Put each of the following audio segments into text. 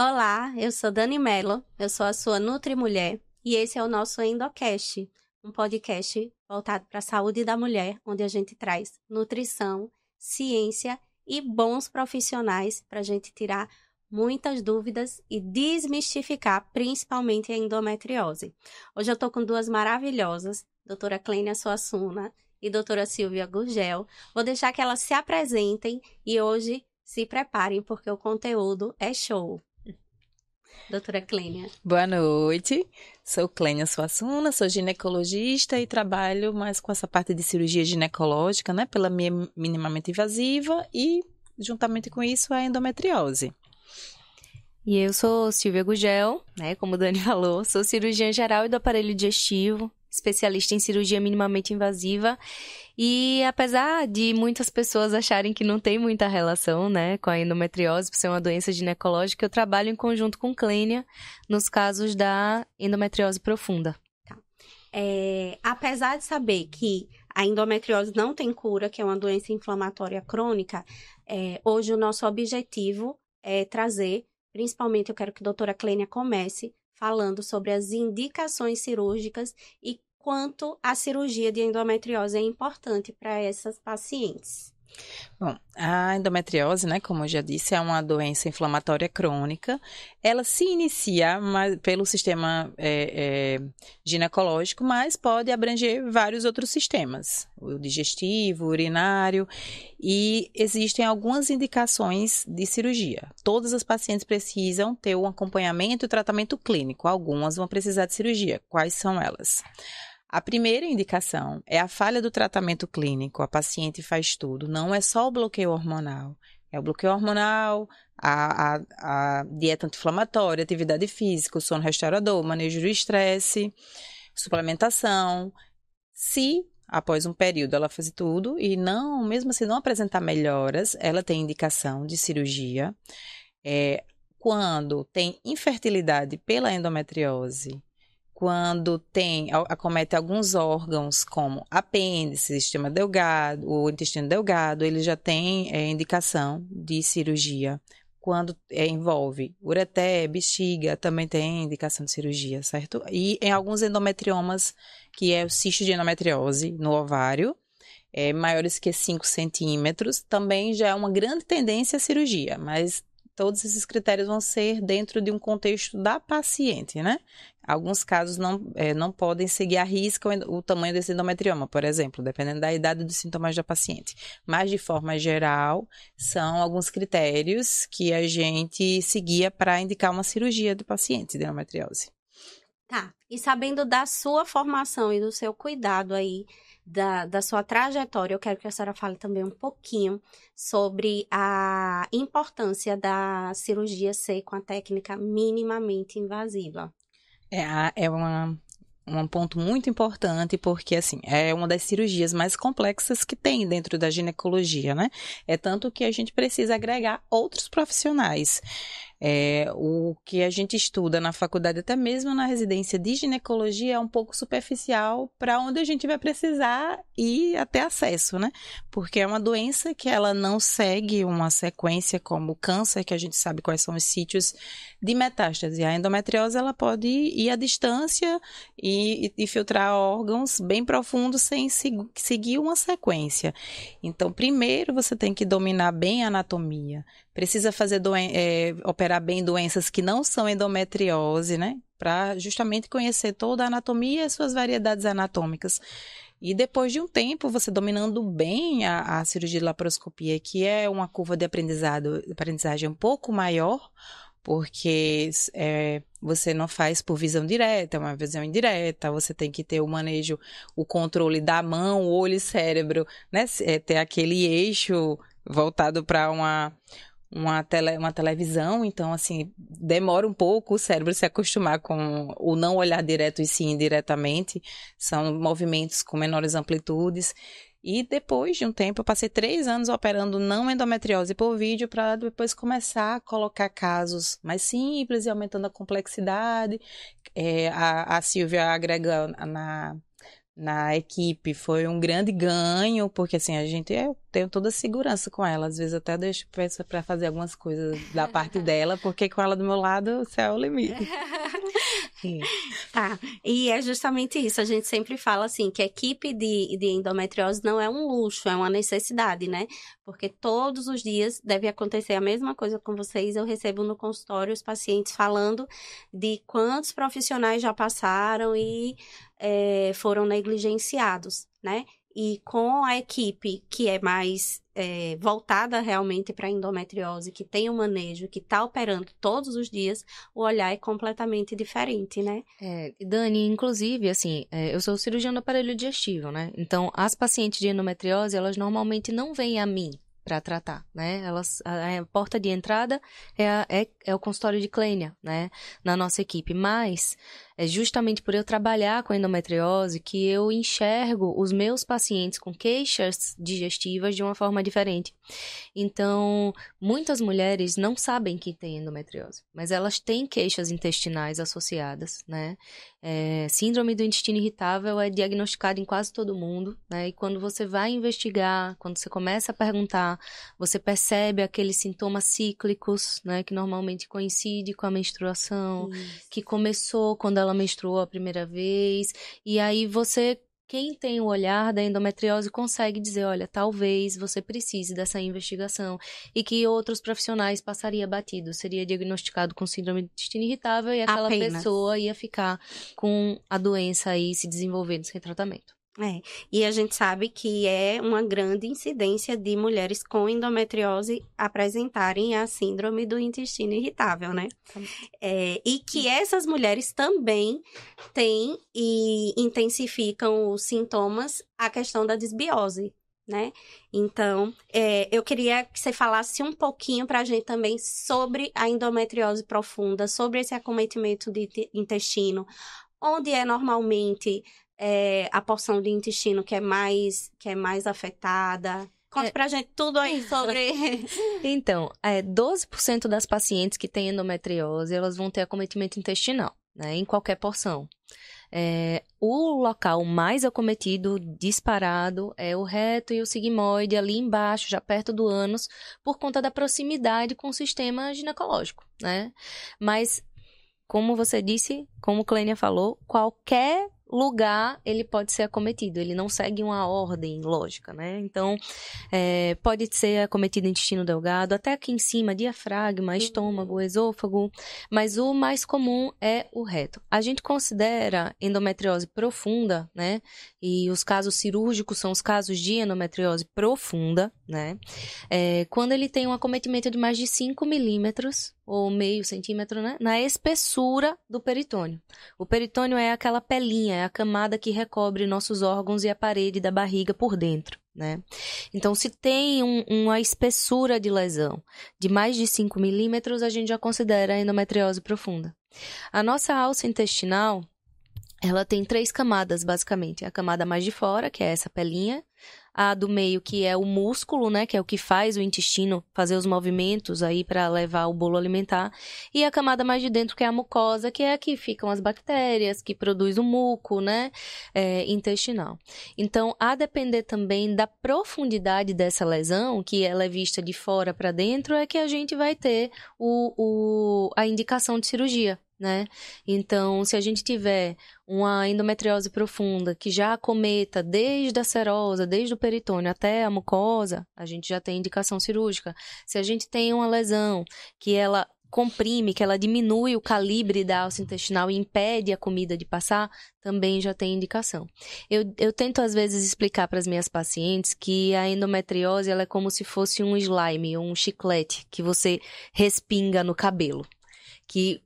Olá, eu sou Dani Mello, eu sou a sua Nutrimulher e esse é o nosso Endocast, um podcast voltado para a saúde da mulher, onde a gente traz nutrição, ciência e bons profissionais para a gente tirar muitas dúvidas e desmistificar principalmente a endometriose. Hoje eu estou com duas maravilhosas, doutora Clênia Suassuna e doutora Silvia Gurgel. Vou deixar que elas se apresentem e hoje se preparem porque o conteúdo é show. Doutora Clênia. Boa noite, sou Clênia Suassuna, sou ginecologista e trabalho mais com essa parte de cirurgia ginecológica, né, pela minimamente invasiva e, juntamente com isso, a endometriose. E eu sou Silvia Gugel, né, como o Dani falou, sou cirurgiã geral e do aparelho digestivo, especialista em cirurgia minimamente invasiva. E apesar de muitas pessoas acharem que não tem muita relação, né, com a endometriose, por ser uma doença ginecológica, eu trabalho em conjunto com Clênia nos casos da endometriose profunda. Tá. Apesar de saber que a endometriose não tem cura, que é uma doença inflamatória crônica, hoje o nosso objetivo é trazer, principalmente eu quero que a doutora Clênia comece falando sobre as indicações cirúrgicas e quanto a cirurgia de endometriose é importante para essas pacientes. Bom, a endometriose, né, como eu já disse, é uma doença inflamatória crônica. Ela se inicia pelo sistema ginecológico, mas pode abranger vários outros sistemas, o digestivo, o urinário, e existem algumas indicações de cirurgia. Todas as pacientes precisam ter um acompanhamento e tratamento clínico, algumas vão precisar de cirurgia. Quais são elas? A primeira indicação é a falha do tratamento clínico. A paciente faz tudo, não é só o bloqueio hormonal. É o bloqueio hormonal, a dieta anti-inflamatória, atividade física, o sono restaurador, manejo do estresse, suplementação. Se, após um período, ela faz tudo e não, mesmo assim não apresentar melhoras, ela tem indicação de cirurgia. Quando tem infertilidade pela endometriose, quando acomete alguns órgãos, como apêndice, sistema delgado, o intestino delgado, ele já tem indicação de cirurgia. Quando envolve ureter, bexiga, também tem indicação de cirurgia, certo? E em alguns endometriomas, que é o cisto de endometriose no ovário, maiores que 5 centímetros, também já é uma grande tendência à cirurgia, mas todos esses critérios vão ser dentro de um contexto da paciente, né? Alguns casos não podem seguir à risca o tamanho desse endometrioma, por exemplo, dependendo da idade dos sintomas da paciente. Mas, de forma geral, são alguns critérios que a gente seguia para indicar uma cirurgia do paciente de endometriose. Tá, e sabendo da sua formação e do seu cuidado aí, da sua trajetória, eu quero que a senhora fale também um pouquinho sobre a importância da cirurgia ser com a técnica minimamente invasiva. Um ponto muito importante, porque, assim, é uma das cirurgias mais complexas que tem dentro da ginecologia, né? É tanto que a gente precisa agregar outros profissionais. O que a gente estuda na faculdade, até mesmo na residência de ginecologia, é um pouco superficial para onde a gente vai precisar ir até acesso, né? Porque é uma doença que ela não segue uma sequência como o câncer, que a gente sabe quais são os sítios de metástase. A endometriose, ela pode ir à distância e filtrar órgãos bem profundos sem seguir uma sequência. Então, primeiro você tem que dominar bem a anatomia. Precisa operar bem doenças que não são endometriose, né? Para justamente conhecer toda a anatomia e as suas variedades anatômicas. E depois de um tempo, você dominando bem a cirurgia de laparoscopia, que é uma curva de aprendizagem um pouco maior, porque você não faz por visão direta, é uma visão indireta, você tem que ter o manejo, o controle da mão, olho e cérebro, né? Ter aquele eixo voltado para uma televisão, então, assim, demora um pouco o cérebro se acostumar com o não olhar direto e sim indiretamente, são movimentos com menores amplitudes. E depois de um tempo, eu passei 3 anos operando não endometriose por vídeo para depois começar a colocar casos mais simples e aumentando a complexidade. A Silvia agrega na equipe foi um grande ganho, porque assim, eu tenho toda a segurança com ela. Às vezes até deixo para fazer algumas coisas da parte dela, porque com ela do meu lado, o céu é o limite. Tá, e é justamente isso, a gente sempre fala assim, que a equipe de endometriose não é um luxo, é uma necessidade, né? Porque todos os dias deve acontecer a mesma coisa com vocês, eu recebo no consultório os pacientes falando de quantos profissionais já passaram e foram negligenciados, né? E com a equipe que é mais voltada realmente para a endometriose, que tem o manejo, que está operando todos os dias, o olhar é completamente diferente, né? Dani, inclusive, assim, eu sou cirurgiã do aparelho digestivo, né? Então, as pacientes de endometriose, elas normalmente não vêm a mim para tratar, né? A porta de entrada é o consultório de Clênia, né? Na nossa equipe, mas é justamente por eu trabalhar com endometriose que eu enxergo os meus pacientes com queixas digestivas de uma forma diferente. Então, muitas mulheres não sabem que têm endometriose, mas elas têm queixas intestinais associadas, né? Síndrome do intestino irritável é diagnosticada em quase todo mundo, né? E quando você vai investigar, quando você começa a perguntar, você percebe aqueles sintomas cíclicos, né? Que normalmente coincide com a menstruação, que começou quando ela menstruou a primeira vez, e aí quem tem o olhar da endometriose consegue dizer, olha, talvez você precise dessa investigação e que outros profissionais passaria batido, seria diagnosticado com síndrome do intestino irritável e aquela pessoa ia ficar com a doença aí se desenvolvendo sem tratamento. E a gente sabe que é uma grande incidência de mulheres com endometriose apresentarem a síndrome do intestino irritável, né? E que essas mulheres também têm e intensificam os sintomas, a questão da disbiose, né? Então, eu queria que você falasse um pouquinho pra gente também sobre a endometriose profunda, sobre esse acometimento de intestino, onde é normalmente a porção de intestino que é mais afetada. Conta pra gente tudo aí sobre... Então, 12% das pacientes que têm endometriose, elas vão ter acometimento intestinal, né? Em qualquer porção. O local mais acometido, disparado, é o reto e o sigmoide, ali embaixo, já perto do ânus, por conta da proximidade com o sistema ginecológico, né? Mas, como você disse, como Clênia falou, qualquer lugar ele pode ser acometido, ele não segue uma ordem lógica, né? Então, pode ser acometido intestino delgado, até aqui em cima, diafragma, estômago, esôfago, mas o mais comum é o reto. A gente considera endometriose profunda, né? E os casos cirúrgicos são os casos de endometriose profunda, né? Quando ele tem um acometimento de mais de 5 milímetros, ou meio centímetro, né? Na espessura do peritônio. O peritônio é aquela pelinha, é a camada que recobre nossos órgãos e a parede da barriga por dentro, né? Então, se tem uma espessura de lesão de mais de 5 milímetros, a gente já considera endometriose profunda. A nossa alça intestinal, ela tem 3 camadas, basicamente. A camada mais de fora, que é essa pelinha. A do meio, que é o músculo, né? Que é o que faz o intestino fazer os movimentos aí para levar o bolo alimentar. E a camada mais de dentro, que é a mucosa, que é aqui ficam as bactérias, que produz o muco, né? Intestinal. Então, a depender também da profundidade dessa lesão, que ela é vista de fora para dentro, é que a gente vai ter a indicação de cirurgia, né? Então, se a gente tiver uma endometriose profunda que já acometa desde a serosa, desde o peritônio até a mucosa, a gente já tem indicação cirúrgica. Se a gente tem uma lesão que ela comprime, que ela diminui o calibre da alça intestinal e impede a comida de passar, também já tem indicação. Eu tento, às vezes, explicar para as minhas pacientes que a endometriose ela é como se fosse um slime, um chiclete que você respinga no cabelo, que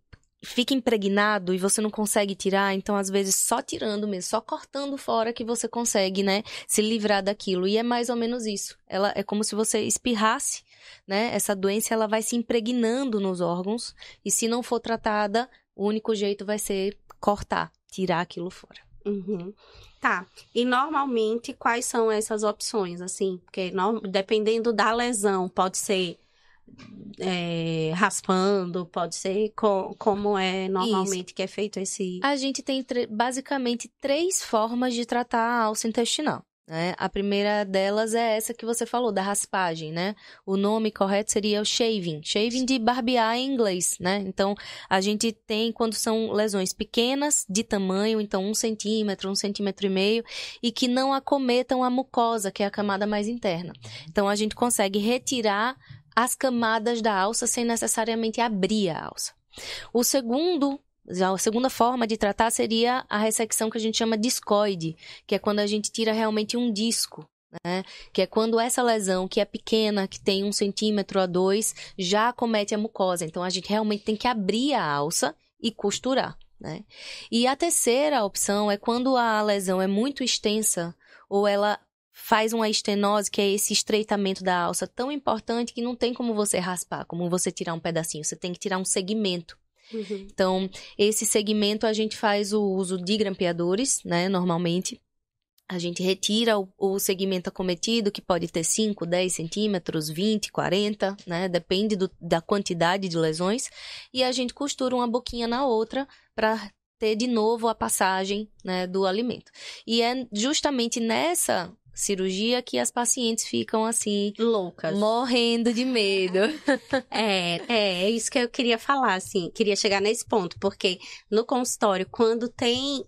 fica impregnado e você não consegue tirar, então às vezes só tirando mesmo, só cortando fora que você consegue, né, se livrar daquilo. E é mais ou menos isso. Ela é como se você espirrasse, né? Essa doença ela vai se impregnando nos órgãos e se não for tratada, o único jeito vai ser cortar, tirar aquilo fora. Uhum. Tá. E normalmente quais são essas opções, assim? Porque dependendo da lesão, pode ser raspando, pode ser como é normalmente que é feito esse... A gente tem basicamente 3 formas de tratar a alça intestinal. Né? A primeira delas é essa que você falou, da raspagem, né? O nome correto seria o shaving. Shaving de barbear em inglês, né? Então, a gente tem quando são lesões pequenas, de tamanho, então 1 centímetro, 1,5 centímetros, e que não acometam a mucosa, que é a camada mais interna. Então, a gente consegue retirar as camadas da alça sem necessariamente abrir a alça. A segunda forma de tratar seria a ressecção que a gente chama discoide, que é quando a gente tira realmente um disco, né? Que é quando essa lesão, que é pequena, que tem 1 centímetro a 2, já acomete a mucosa. Então, a gente realmente tem que abrir a alça e costurar, né? E a terceira opção é quando a lesão é muito extensa ou ela faz uma estenose, que é esse estreitamento da alça tão importante que não tem como você raspar, como você tirar um pedacinho, você tem que tirar um segmento. Uhum. Então, esse segmento a gente faz o uso de grampeadores, né, normalmente. A gente retira o segmento acometido, que pode ter 5, 10 centímetros, 20, 40, né, depende da quantidade de lesões. E a gente costura uma boquinha na outra para ter de novo a passagem, né, do alimento. E é justamente nessa cirurgia que as pacientes ficam assim... loucas. Morrendo de medo. É isso que eu queria falar, assim, queria chegar nesse ponto, porque no consultório, quando tem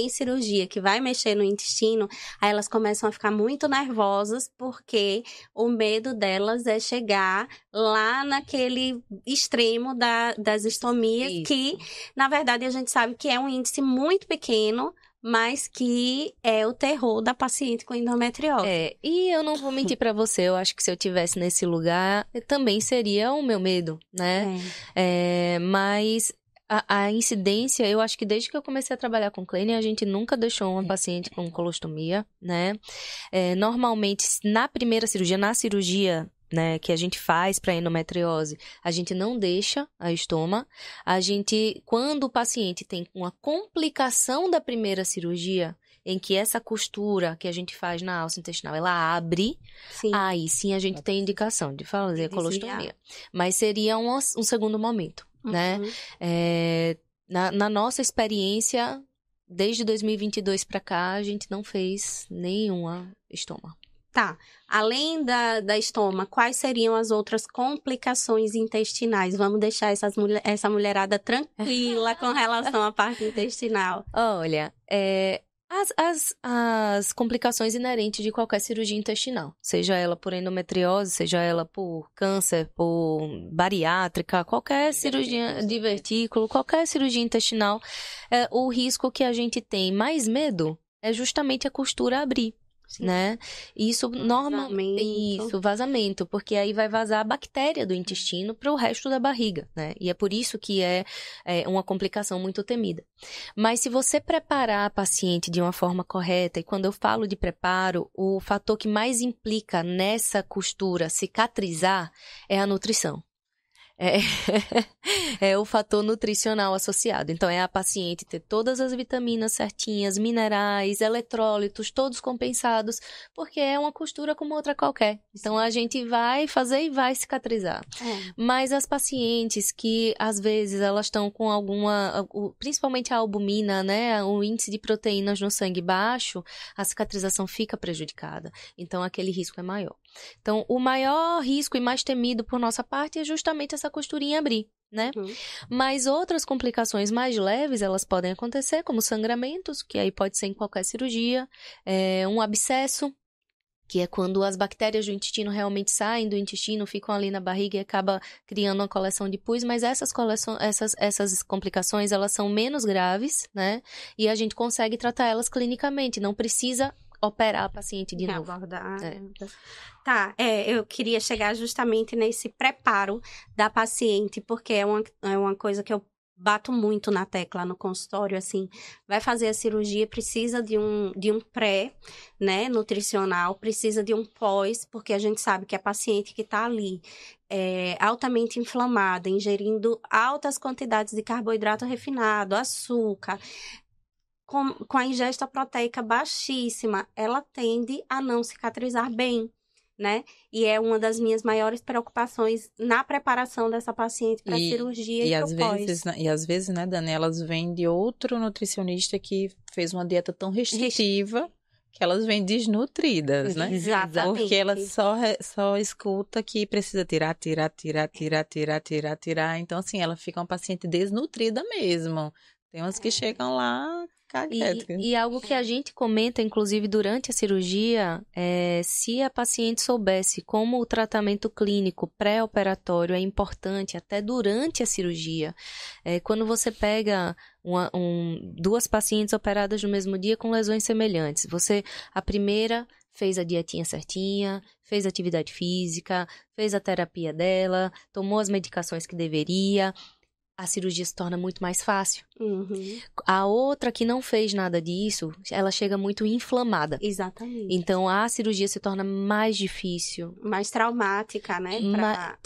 cirurgia que vai mexer no intestino, aí elas começam a ficar muito nervosas, porque o medo delas é chegar lá naquele extremo das estomias, Isso. que, na verdade, a gente sabe que é um índice muito pequeno, mas que é o terror da paciente com endometriose. E eu não vou mentir pra você, eu acho que se eu tivesse nesse lugar, também seria o meu medo, né? Mas a incidência, eu acho que desde que eu comecei a trabalhar com Clênia, a gente nunca deixou uma paciente com colostomia, né? Normalmente, na cirurgia, né, que a gente faz para endometriose, a gente não deixa a estoma. Quando o paciente tem uma complicação da primeira cirurgia, em que essa costura que a gente faz na alça intestinal, ela abre, aí sim a gente tem indicação de fazer colostomia. Mas seria um segundo momento, né? Na nossa experiência, desde 2022 para cá, a gente não fez nenhuma estoma. Tá. Além da estoma, quais seriam as outras complicações intestinais? Vamos deixar essa mulherada tranquila com relação à parte intestinal. Olha, as complicações inerentes de qualquer cirurgia intestinal, seja ela por endometriose, seja ela por câncer, por bariátrica, qualquer cirurgia de divertículo, qualquer cirurgia intestinal, o risco que a gente tem mais medo é justamente a costura abrir. Sim. Né? Isso vazamento, porque aí vai vazar a bactéria do intestino para o resto da barriga, né? E é por isso que é uma complicação muito temida. Mas se você preparar a paciente de uma forma correta, e quando eu falo de preparo, o fator que mais implica nessa costura cicatrizar é a nutrição. É o fator nutricional associado. Então, é a paciente ter todas as vitaminas certinhas, minerais, eletrólitos, todos compensados, porque é uma costura como outra qualquer. Então, a gente vai fazer e vai cicatrizar. Mas as pacientes que, às vezes, elas estão com principalmente a albumina, né, o índice de proteínas no sangue baixo, a cicatrização fica prejudicada. Então, aquele risco é maior. Então, o maior risco e mais temido por nossa parte é justamente essa costurinha abrir, né? Mas outras complicações mais leves, elas podem acontecer, como sangramentos, que aí pode ser em qualquer cirurgia, um abscesso, que é quando as bactérias do intestino realmente saem do intestino, ficam ali na barriga e acaba criando uma coleção de pus, mas essas complicações, elas são menos graves, né? E a gente consegue tratar elas clinicamente, não precisa operar a paciente de novo. Tá, eu queria chegar justamente nesse preparo da paciente, porque é uma coisa que eu bato muito na tecla no consultório, assim, vai fazer a cirurgia, precisa de um pré, né, nutricional, precisa de um pós, porque a gente sabe que a paciente que está ali altamente inflamada, ingerindo altas quantidades de carboidrato refinado, açúcar, com a ingesta proteica baixíssima, ela tende a não cicatrizar bem, né? E é uma das minhas maiores preocupações na preparação dessa paciente para cirurgia e às vezes, né, Dani, elas vêm de outro nutricionista que fez uma dieta tão restritiva que elas vêm desnutridas, né? Exatamente. Porque ela só escuta que precisa tirar. Então, assim, ela fica uma paciente desnutrida mesmo. Tem umas que chegam lá... E algo que a gente comenta, inclusive, durante a cirurgia, é se a paciente soubesse como o tratamento clínico pré-operatório é importante até durante a cirurgia. Quando você pega duas pacientes operadas no mesmo dia com lesões semelhantes, a primeira fez a dietinha certinha, fez atividade física, fez a terapia dela, tomou as medicações que deveria... a cirurgia se torna muito mais fácil. Uhum. A outra que não fez nada disso, ela chega muito inflamada. Exatamente. Então, a cirurgia se torna mais difícil. Mais traumática, né?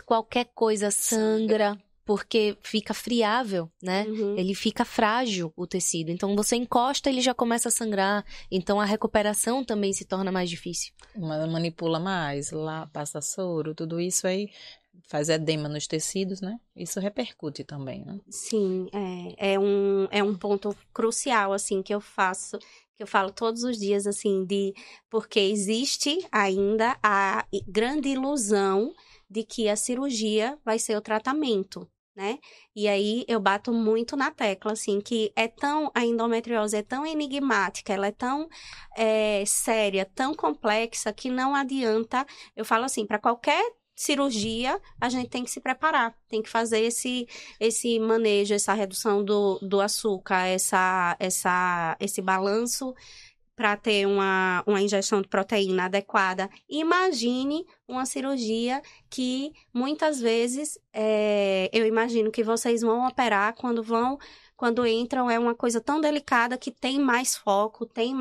Qualquer coisa sangra, porque fica friável, né? Uhum. Ele fica frágil, o tecido. Então, você encosta, ele já começa a sangrar. Então, a recuperação também se torna mais difícil. Manipula mais, lá passa soro, tudo isso aí... faz edema nos tecidos, né? Isso repercute também, né? Sim, é um ponto crucial, assim, que eu falo todos os dias, assim, porque existe ainda a grande ilusão de que a cirurgia vai ser o tratamento, né? E aí eu bato muito na tecla, assim, que a endometriose é tão enigmática, ela é tão séria, tão complexa, que não adianta, eu falo assim, para qualquer cirurgia, a gente tem que se preparar, tem que fazer esse manejo, essa redução do açúcar, esse balanço para ter uma ingestão de proteína adequada. Imagine uma cirurgia que muitas vezes eu imagino que vocês vão operar quando entram, é uma coisa tão delicada que tem mais foco, tem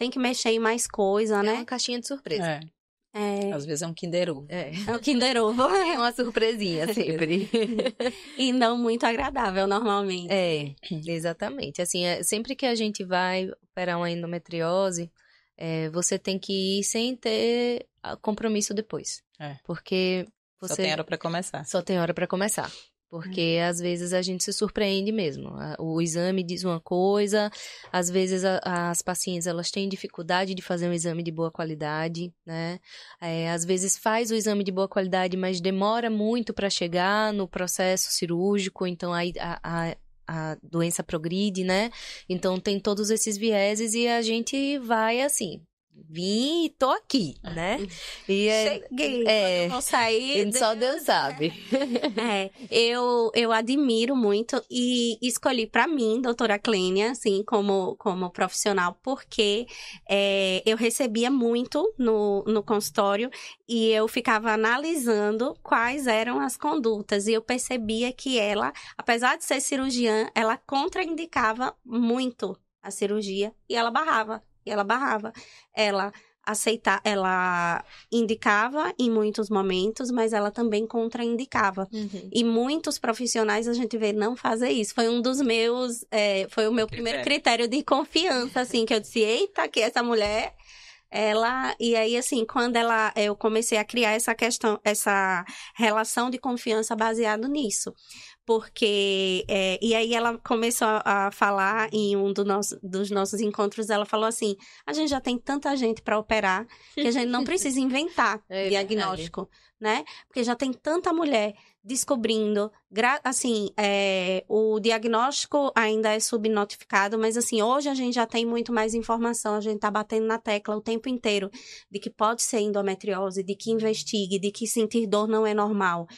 que mexer em mais coisa, né? É uma caixinha de surpresa. Às vezes é um Kinder Ovo. É um Kinder Ovo. É uma surpresinha sempre. E não muito agradável, normalmente. Exatamente. Assim, sempre que a gente vai operar uma endometriose, você tem que ir sem ter compromisso depois. Porque você... Só tem hora para começar. Só tem hora para começar. Porque às vezes a gente se surpreende mesmo. O exame diz uma coisa, às vezes as pacientes elas têm dificuldade de fazer um exame de boa qualidade, né? Às vezes faz o exame de boa qualidade, mas demora muito para chegar no processo cirúrgico, então aí a doença progride, né? Então tem todos esses vieses e a gente vai assim... Vim e tô aqui, né? Cheguei, vou sair. Só Deus sabe. Eu admiro muito e escolhi para mim, doutora Clênia, assim, como profissional, porque eu recebia muito no consultório e eu ficava analisando quais eram as condutas e eu percebia que ela, apesar de ser cirurgiã, ela contraindicava muito a cirurgia e ela barrava. Ela indicava em muitos momentos, mas ela também contraindicava. Uhum. E muitos profissionais a gente vê não fazer isso. Foi um dos meus, foi o meu primeiro critério de confiança, assim, que eu disse, eita, que essa mulher... E aí, assim, quando eu comecei a criar essa relação de confiança baseado nisso. Porque, e aí ela começou a falar em um dos nossos encontros, ela falou assim, a gente já tem tanta gente para operar que a gente não precisa inventar diagnóstico, né? Porque já tem tanta mulher descobrindo, assim, o diagnóstico ainda é subnotificado, mas assim, hoje a gente já tem muito mais informação, a gente tá batendo na tecla o tempo inteiro de que pode ser endometriose, de que investigue, de que sentir dor não é normal,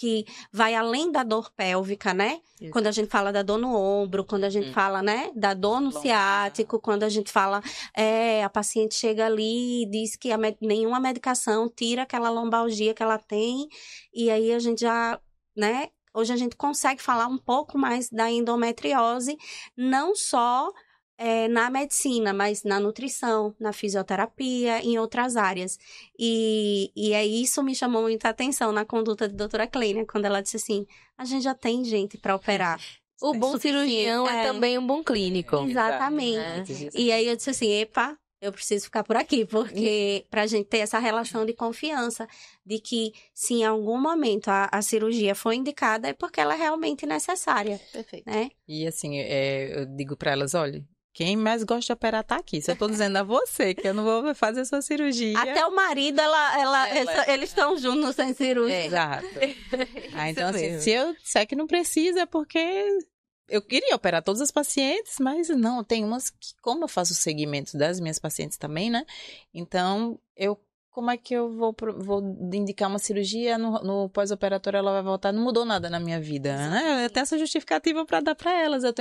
que vai além da dor pélvica, né? Isso. Quando a gente fala da dor no ombro, quando a gente fala, né, da dor no ciático, quando a gente fala, a paciente chega ali e diz que nenhuma medicação tira aquela lombalgia que ela tem, e aí a gente já, né, hoje a gente consegue falar um pouco mais da endometriose, não só na medicina, mas na nutrição, na fisioterapia, em outras áreas. E isso me chamou muita atenção na conduta da doutora Clênia, quando ela disse assim, a gente já tem gente para operar. O bom cirurgião é também um bom clínico. Exatamente. E aí eu disse assim, epa, eu preciso ficar por aqui, porque pra gente ter essa relação de confiança, de que se em algum momento a cirurgia foi indicada, é porque ela é realmente necessária. Perfeito. Né? E assim, eu digo pra elas, olha, quem mais gosta de operar tá aqui. Se eu tô dizendo a você que eu não vou fazer sua cirurgia... Até o marido, eles estão juntos sem cirurgia. Exato. Então, assim, mesmo. se eu disser que não precisa, é porque eu queria operar todas as pacientes, mas não, tem umas que, como eu faço o segmento das minhas pacientes também, né? Então, como é que eu vou indicar uma cirurgia no pós-operatório, ela vai voltar? Não mudou nada na minha vida, né? Eu tenho essa justificativa para dar para elas. Eu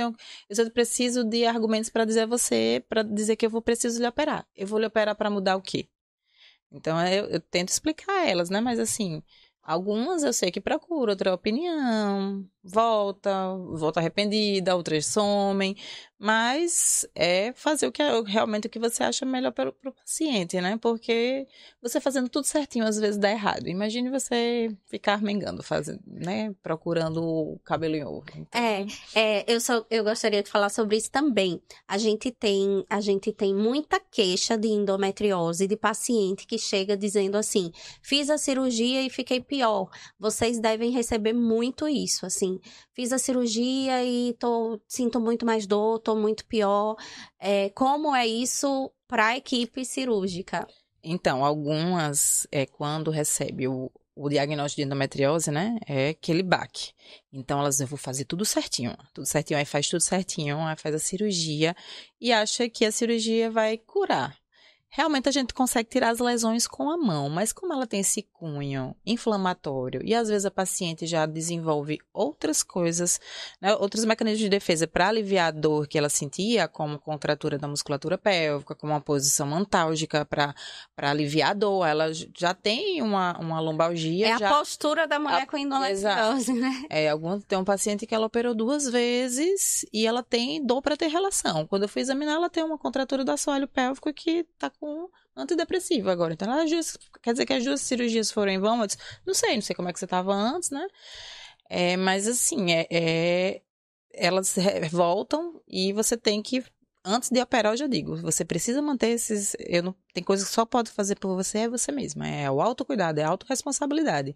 preciso de argumentos para dizer a você, para dizer que preciso lhe operar. Eu vou lhe operar para mudar o quê? Então, eu tento explicar a elas, né? Mas assim, algumas eu sei que procuram outra opinião, volta arrependida, outras somem, mas é fazer realmente o que você acha melhor para o paciente, né? Porque você fazendo tudo certinho, às vezes dá errado. Imagine você ficar armengando, né? Procurando o cabelo em ovo. Então... Eu gostaria de falar sobre isso também. A gente tem muita queixa de endometriose, de paciente que chega dizendo assim, fiz a cirurgia e fiquei pior. Vocês devem receber muito isso, assim. Fiz a cirurgia e sinto muito mais dor, tô muito pior. Como é isso para a equipe cirúrgica? Então, algumas, quando recebe o diagnóstico de endometriose, né, é aquele baque. Então, eu vou fazer tudo certinho, aí faz tudo certinho, aí faz a cirurgia e acha que a cirurgia vai curar. Realmente a gente consegue tirar as lesões com a mão, mas como ela tem esse cunho inflamatório e às vezes a paciente já desenvolve outras coisas, né, outros mecanismos de defesa para aliviar a dor que ela sentia, como contratura da musculatura pélvica, como uma posição antálgica para aliviar a dor, ela já tem uma lombalgia. A postura da mulher com endometriose, né? Tem um paciente que ela operou 2 vezes e ela tem dor para ter relação. Quando eu fui examinar, ela tem uma contratura do assoalho pélvico que está com antidepressivo agora. Então, quer dizer que as 2 cirurgias foram em vão? Eu disse, não sei como é que você estava antes, né? Mas assim, elas voltam e você tem que, antes de operar, eu já digo, você precisa manter esses... tem coisas que só pode fazer por você, é você mesma. É o autocuidado, é a autorresponsabilidade.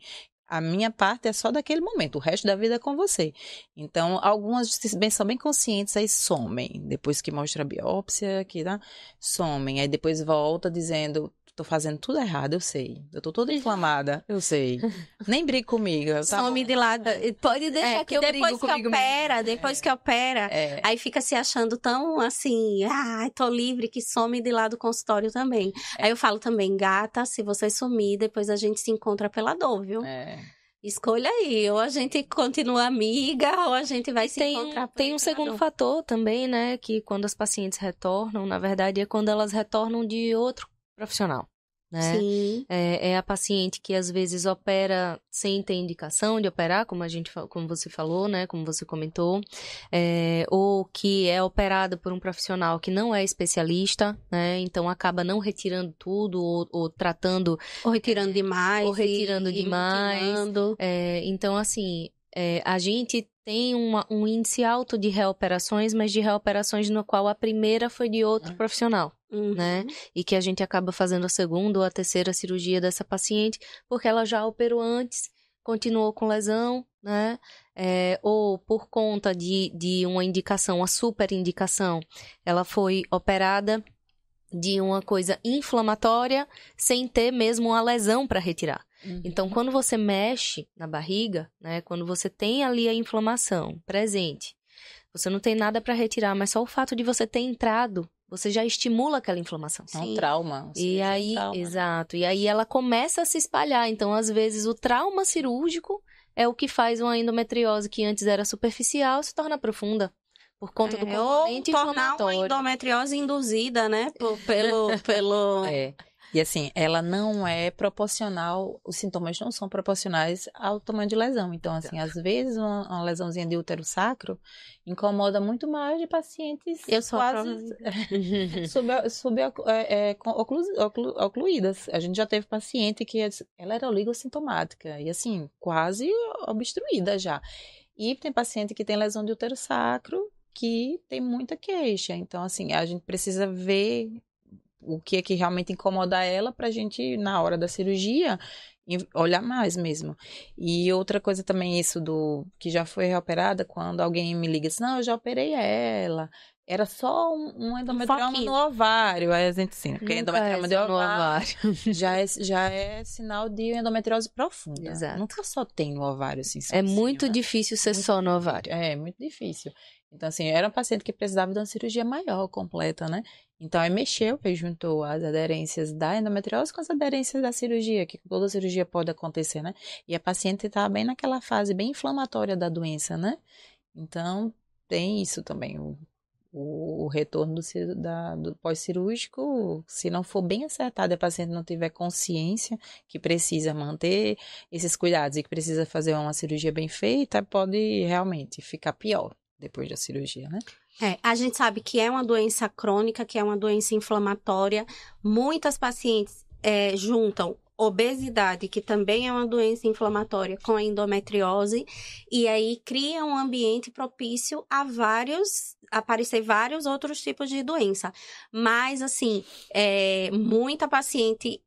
A minha parte é só daquele momento, o resto da vida é com você. Então, algumas são bem conscientes, aí somem. Depois que mostra a biópsia, somem. Aí depois volta dizendo, tô fazendo tudo errado, eu sei. Eu tô toda inflamada, eu sei. Nem brigue comigo. Some de lado. Pode deixar que eu brigo comigo mesmo. Depois que opera, aí fica se achando tão assim, tô livre, que some de lá do consultório também. Aí eu falo também, gata, se você sumir, depois a gente se encontra pela dor, viu? Escolha aí, ou a gente continua amiga, ou a gente vai se encontrar. Tem um segundo fator também, né, que quando as pacientes retornam, na verdade, é quando elas retornam de outro profissional. Né? Sim. É a paciente que às vezes opera sem ter indicação de operar, como você falou, né? Como você comentou, ou que é operada por um profissional que não é especialista, né? Então acaba não retirando tudo ou tratando, ou retirando demais, então assim, a gente tem um índice alto de reoperações, mas de reoperações no qual a primeira foi de outro profissional. Né? E que a gente acaba fazendo a segunda ou a terceira cirurgia dessa paciente, porque ela já operou antes, continuou com lesão, né? Ou por conta de uma indicação, uma super indicação, ela foi operada de uma coisa inflamatória sem ter mesmo uma lesão para retirar. Então, quando você mexe na barriga, né? Quando você tem ali a inflamação presente, você não tem nada para retirar, mas só o fato de você ter entrado, você já estimula aquela inflamação. É um trauma. E aí, exato. E aí ela começa a se espalhar. Então, às vezes, o trauma cirúrgico é o que faz uma endometriose que antes era superficial se torna profunda. Por conta do componente inflamatório. Ou tornar uma endometriose induzida, né? pelo... E assim, ela não é proporcional, os sintomas não são proporcionais ao tamanho de lesão. Então, assim, às vezes uma lesãozinha de útero sacro incomoda muito mais de pacientes ocluídas. A gente já teve paciente que ela era oligossintomática e assim, quase obstruída já. E tem paciente que tem lesão de útero sacro que tem muita queixa. Então, assim, a gente precisa ver o que é que realmente incomoda ela pra gente, na hora da cirurgia, olhar mais mesmo. E outra coisa também, isso do que já foi reoperada, quando alguém me liga assim, não, eu já operei ela. Era só um endometrioma no ovário. Aí a gente sim, porque endometrioma de ovário já é sinal de endometriose profunda. Exato. Nunca só tem no ovário, assim. É muito difícil ser muito só no ovário. É, muito difícil. Então, assim, era um paciente que precisava de uma cirurgia maior, completa, né? Então, aí mexeu e juntou as aderências da endometriose com as aderências da cirurgia, que toda cirurgia pode acontecer, né? E a paciente estava bem naquela fase bem inflamatória da doença, né? Então, tem isso também, o retorno do pós-cirúrgico, se não for bem acertado e a paciente não tiver consciência que precisa manter esses cuidados e que precisa fazer uma cirurgia bem feita, pode realmente ficar pior depois da cirurgia, né? A gente sabe que é uma doença crônica, que é uma doença inflamatória. Muitas pacientes juntam obesidade, que também é uma doença inflamatória, com a endometriose, e aí cria um ambiente propício a aparecer vários outros tipos de doença. Mas, assim, muita paciente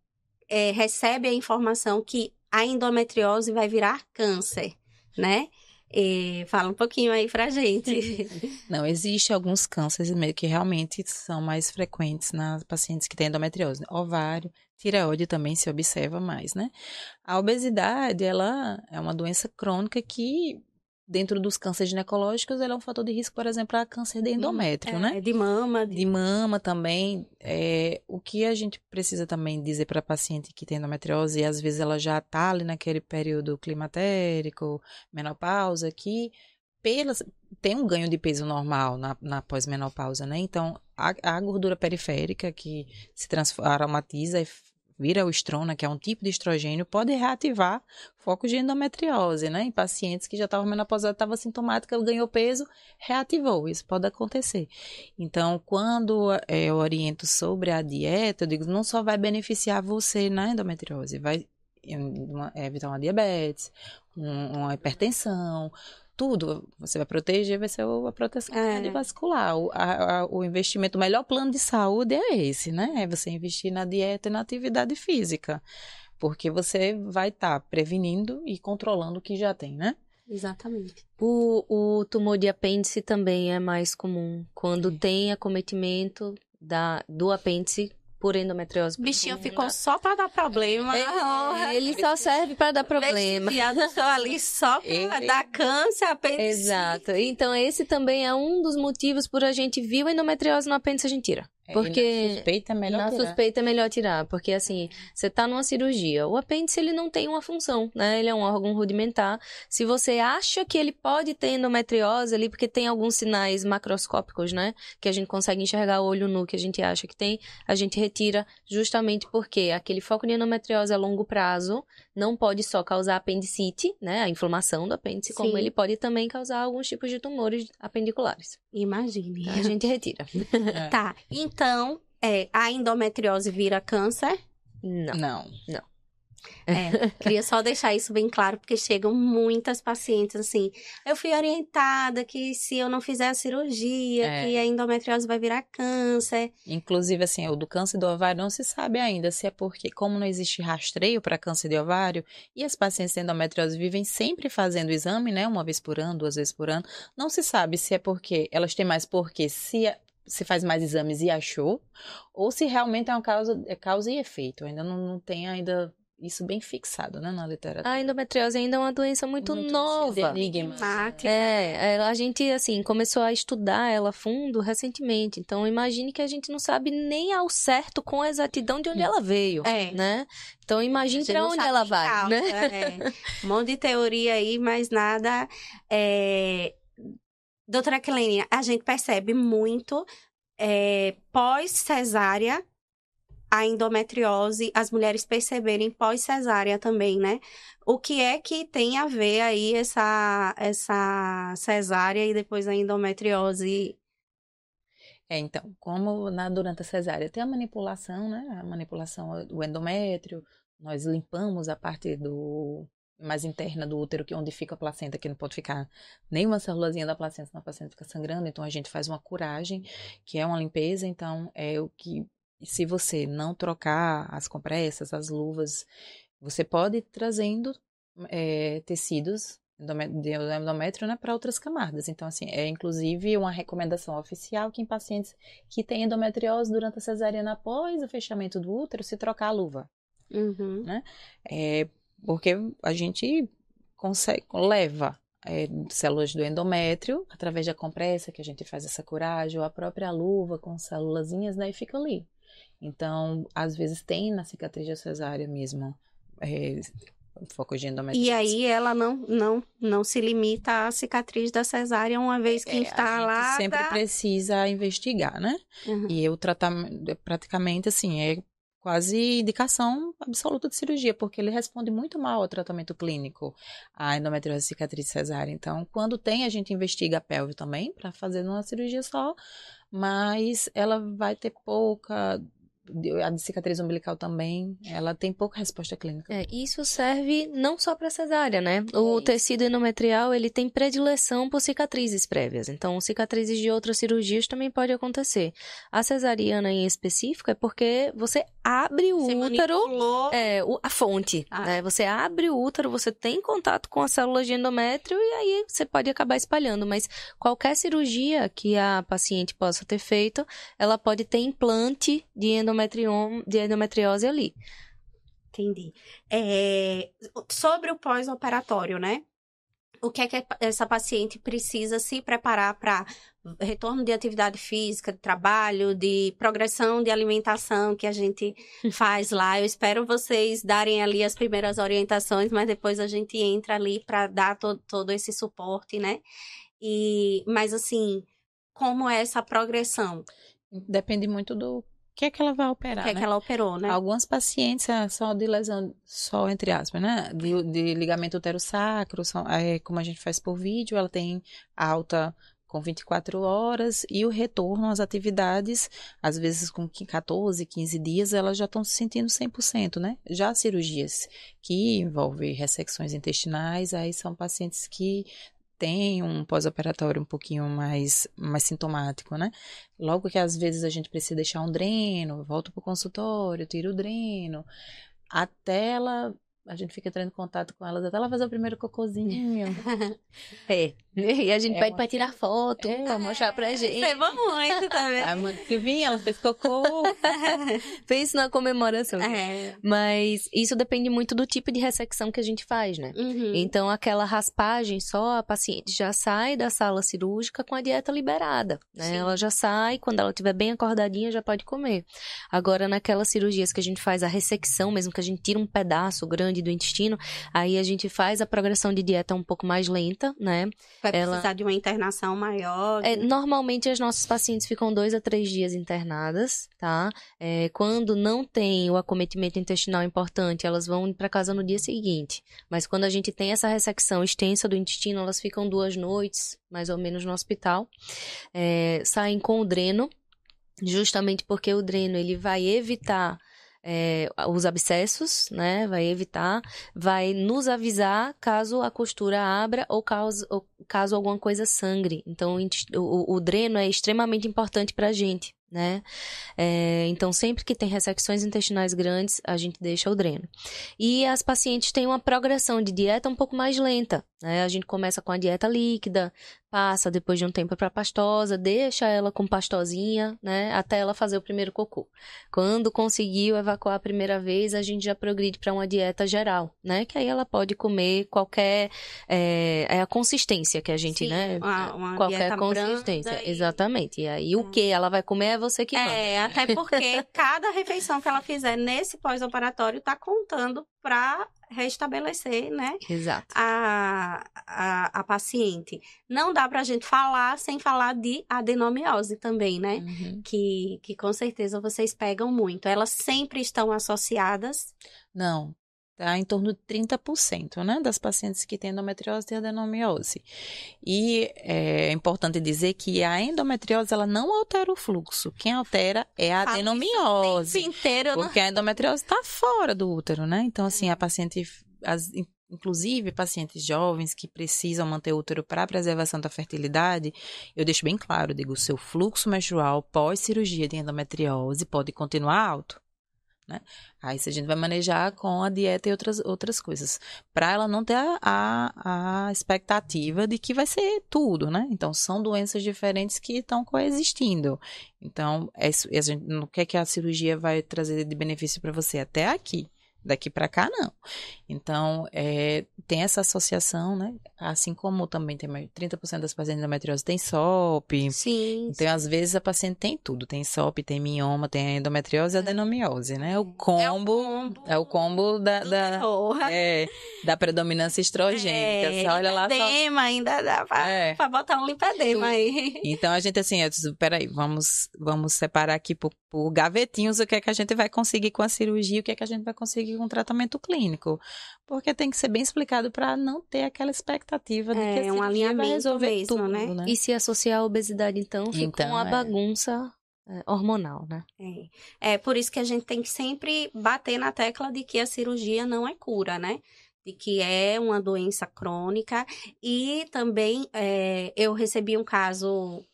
recebe a informação que a endometriose vai virar câncer, né? Fala um pouquinho aí pra gente. Não, existe alguns cânceres meio que realmente são mais frequentes nas pacientes que têm endometriose, né? Ovário, tireoide também se observa mais, né? A obesidade, ela é uma doença crônica que, dentro dos cânceres ginecológicos, ela é um fator de risco, por exemplo, a câncer de endométrio, né? De mama. De mama também. O que a gente precisa também dizer para a paciente que tem endometriose, e às vezes ela já está ali naquele período climatérico, menopausa, que tem um ganho de peso normal na pós-menopausa, né? Então, a gordura periférica que se aromatiza e vira o estrona, que é um tipo de estrogênio, pode reativar focos de endometriose, né? Em pacientes que já estavam menopausados, estava sintomática, ganhou peso, reativou. Isso pode acontecer. Então, quando eu oriento sobre a dieta, eu digo, não só vai beneficiar você na endometriose, vai evitar uma diabetes, uma hipertensão, tudo. Você vai proteger, vai ser a proteção cardiovascular. O investimento, o melhor plano de saúde é esse, né? É você investir na dieta e na atividade física. Porque você vai estar prevenindo e controlando o que já tem, né? Exatamente. O tumor de apêndice também é mais comum. Quando tem acometimento do apêndice por endometriose. Bichinho ficou só para dar problema. Ele só serve para dar problema. Estou ali só para dar câncer, apêndice. Exato. Então, esse também é um dos motivos por a gente viu endometriose no apêndice, a gente tira. Porque na suspeita é melhor tirar, porque assim, você tá numa cirurgia, o apêndice ele não tem uma função, né? Ele é um órgão rudimentar. Se você acha que ele pode ter endometriose ali, porque tem alguns sinais macroscópicos, né? Que a gente consegue enxergar o olho nu, que a gente acha que tem, a gente retira justamente porque aquele foco de endometriose a longo prazo não pode só causar apendicite, né? A inflamação do apêndice, como ele pode também causar alguns tipos de tumores apendiculares. Imagine. Então, a gente retira. Tá, então, a endometriose vira câncer? Não. Queria só deixar isso bem claro, porque chegam muitas pacientes assim, eu fui orientada que se eu não fizer a cirurgia, que a endometriose vai virar câncer. Inclusive, assim, o do câncer do ovário não se sabe ainda se é porque, como não existe rastreio para câncer de ovário, e as pacientes de endometriose vivem sempre fazendo o exame, né, uma vez por ano, 2 vezes por ano, não se sabe se é porque elas têm mais porque se faz mais exames e achou, ou se realmente é uma causa e efeito. Ainda não tem isso bem fixado, né, na literatura. A endometriose ainda é uma doença muito nova. A gente, assim, começou a estudar ela a fundo recentemente. Então, imagine que a gente não sabe nem ao certo com a exatidão de onde ela veio, né? Então, imagine para onde ela vai, né? Um monte de teoria aí, mas nada... Doutora Kelene, a gente percebe muito pós-cesárea a endometriose, as mulheres perceberem pós-cesárea também, né? O que é que tem a ver aí essa cesárea e depois a endometriose? Então, como durante a cesárea tem a manipulação, né? A manipulação do endométrio, nós limpamos a parte mais interna do útero, que é onde fica a placenta, que não pode ficar nenhuma célulazinha da placenta, senão a placenta fica sangrando, então a gente faz uma curagem, que é uma limpeza, então é o que se você não trocar as compressas, as luvas, você pode ir trazendo tecidos de endométrio, né, para outras camadas. Então, assim, é inclusive uma recomendação oficial que em pacientes que têm endometriose durante a cesariana após o fechamento do útero, se trocar a luva. Né? Porque a gente leva células do endométrio através da compressa, que a gente faz essa curagem, ou a própria luva com célulazinhas, né, e fica ali. Então, às vezes tem na cicatriz da cesárea mesmo foco de endometriose. E aí ela não se limita à cicatriz da cesárea uma vez que instalada. A gente sempre precisa investigar, né? E o tratamento, praticamente, assim, é quase indicação absoluta de cirurgia, porque ele responde muito mal ao tratamento clínico, a endometriose cicatriz cesárea. Então, quando tem, a gente investiga a pelve também, para fazer uma cirurgia só, mas ela vai ter pouca... A de cicatriz umbilical também, ela tem pouca resposta clínica. Isso serve não só para cesárea, né? O tecido endometrial, ele tem predileção por cicatrizes prévias. Então, cicatrizes de outras cirurgias também pode acontecer. A cesariana em específico é porque você abre o útero, a fonte, né? Você abre o útero, você tem contato com as células de endométrio e aí você pode acabar espalhando. Mas qualquer cirurgia que a paciente possa ter feito, ela pode ter implante de endometriose ali. Entendi. Sobre o pós-operatório, né? O que é que essa paciente precisa se preparar para retorno de atividade física, de trabalho, de progressão de alimentação que a gente faz lá? Eu espero vocês darem ali as primeiras orientações, mas depois a gente entra ali para dar todo esse suporte, né? Mas assim, como é essa progressão? Depende muito do que é que ela vai operar, que é né? que ela operou, né? Algumas pacientes só de lesão, só entre aspas, né? De ligamento uterosacro, como a gente faz por vídeo, ela tem alta com 24 horas e o retorno às atividades, às vezes com 14, 15 dias, elas já estão se sentindo 100%, né? Já cirurgias que envolvem ressecções intestinais, aí são pacientes que tem um pós-operatório um pouquinho mais sintomático, né? Logo que às vezes a gente precisa deixar um dreno, volta pro consultório, tira o dreno, até a gente fica entrando em contato com elas, até ela fazer o primeiro cocôzinho. E a gente pede pra tirar foto, pra mostrar pra gente. Receba muito, tá vendo? A mãe que vinha, ela fez cocô. Fez isso na comemoração. Mas isso depende muito do tipo de ressecção que a gente faz, né? Então, aquela raspagem só, a paciente já sai da sala cirúrgica com a dieta liberada, né? Sim. Ela já sai, quando ela estiver bem acordadinha, já pode comer. Agora, naquelas cirurgias que a gente faz a ressecção, mesmo que a gente tira um pedaço grande do intestino, aí a gente faz a progressão de dieta um pouco mais lenta, né? Vai precisar de uma internação maior? Normalmente as nossas pacientes ficam 2 a 3 dias internadas, tá? Quando não tem o acometimento intestinal importante, elas vão para casa no dia seguinte. Mas quando a gente tem essa ressecção extensa do intestino, elas ficam 2 noites, mais ou menos, no hospital. Saem com o dreno, justamente porque o dreno ele vai evitar os abscessos, né? Vai nos avisar caso a costura abra ou caso alguma coisa sangre. Então, o dreno é extremamente importante pra gente, né? Então, sempre que tem ressecções intestinais grandes, a gente deixa o dreno. E as pacientes têm uma progressão de dieta um pouco mais lenta, né? A gente começa com a dieta líquida, passa depois de um tempo para pastosa, deixa ela com pastosinha, né? Até ela fazer o primeiro cocô. Quando conseguiu evacuar a primeira vez, a gente já progride para uma dieta geral, né? Que aí ela pode comer qualquer... a consistência que a gente, Sim, né? Uma qualquer consistência, exatamente. E aí o que ela vai comer é você que manda. Até porque cada refeição que ela fizer nesse pós-operatório tá contando para restabelecer, né? Exato. A paciente. Não dá pra gente falar sem falar de adenomiose também, né? Que com certeza vocês pegam muito. Elas sempre estão associadas? Não. Tá em torno de 30%, né, das pacientes que têm endometriose têm adenomiose. E é importante dizer que a endometriose, ela não altera o fluxo. Quem altera é a adenomiose. Inteiro, porque a endometriose está fora do útero, né? Então, assim, a paciente, inclusive pacientes jovens que precisam manter o útero para a preservação da fertilidade, eu deixo bem claro, digo, o seu fluxo menstrual pós-cirurgia de endometriose pode continuar alto, né? Aí a gente vai manejar com a dieta e outras coisas, para ela não ter a expectativa de que vai ser tudo, né? Então, são doenças diferentes que estão coexistindo. Então, o que é que a cirurgia vai trazer de benefício para você? Até aqui. Daqui para cá, não. Então, tem essa associação, né? Assim como também tem 30% das pacientes de endometriose tem SOP. Sim. Então, às vezes, a paciente tem tudo. Tem SOP, tem mioma, tem a endometriose e a adenomiose, né? O combo da predominância estrogênica. Você olha lá... Lipedema, ainda dá pra botar um lipedema aí. Então, a gente, assim, eu disse, peraí, vamos separar aqui por gavetinhos o que é que a gente vai conseguir com a cirurgia, o que é que a gente vai conseguir com o tratamento clínico. Porque tem que ser bem explicado para não ter aquela expectativa de que a cirurgia vai resolver mesmo, tudo, né? E se associar a obesidade, então, fica com a bagunça hormonal, né? É por isso que a gente tem que sempre bater na tecla de que a cirurgia não é cura, né? De que é uma doença crônica. E também eu recebi um caso...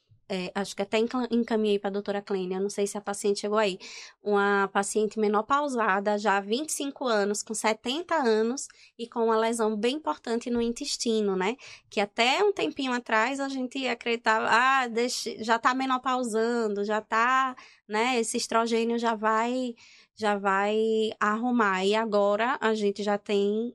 acho que até encaminhei para a doutora Clênia, não sei se a paciente chegou aí. Uma paciente menopausada, já há 25 anos, com 70 anos, e com uma lesão bem importante no intestino, né? Que até um tempinho atrás a gente acreditava, já tá menopausando, já tá, né? Esse estrogênio já vai arrumar. E agora a gente já tem